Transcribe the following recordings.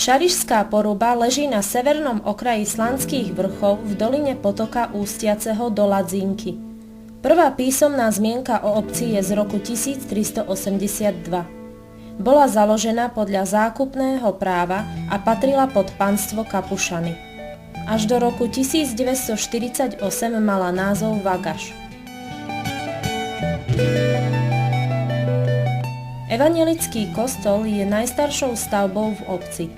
Šarišská poruba leží na severnom okraji Slanských vrchov v doline potoka ústiaceho do Ladzínky. Prvá písomná zmienka o obci je z roku 1382. Bola založená podľa zákupného práva a patrila pod panstvo Kapušany. Až do roku 1948 mala názov Vagaš. Evanjelický kostol je najstaršou stavbou v obci.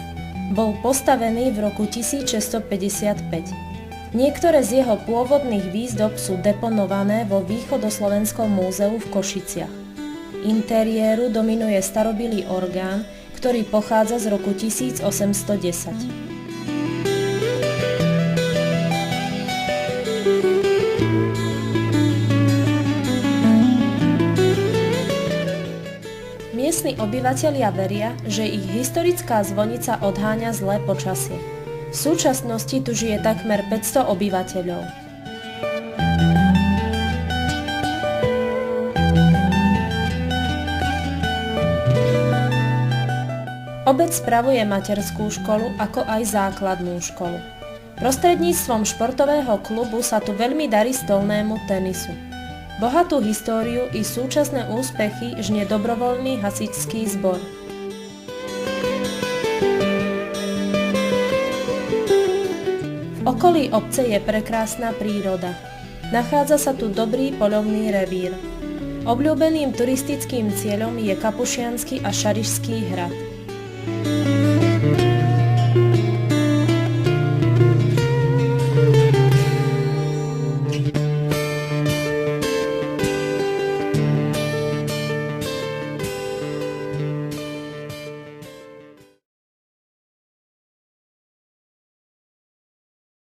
Bol postavený v roku 1655. Niektoré z jeho pôvodných výzdob sú deponované vo Východoslovenskom múzeu v Košiciach. Interiéru dominuje starobilý orgán, ktorý pochádza z roku 1810. Miestni obyvatelia veria, že ich historická zvonica odháňa zlé počasie. V súčasnosti tu žije takmer 500 obyvateľov. Obec spravuje materskú školu, ako aj základnú školu. Prostredníctvom športového klubu sa tu veľmi darí stolnému tenisu. Bohatú históriu i súčasné úspechy žnie dobrovoľný hasičský zbor. V okolí obce je prekrásna príroda. Nachádza sa tu dobrý poľovný revír. Obľúbeným turistickým cieľom je Kapušiansky a Šarišský hrad.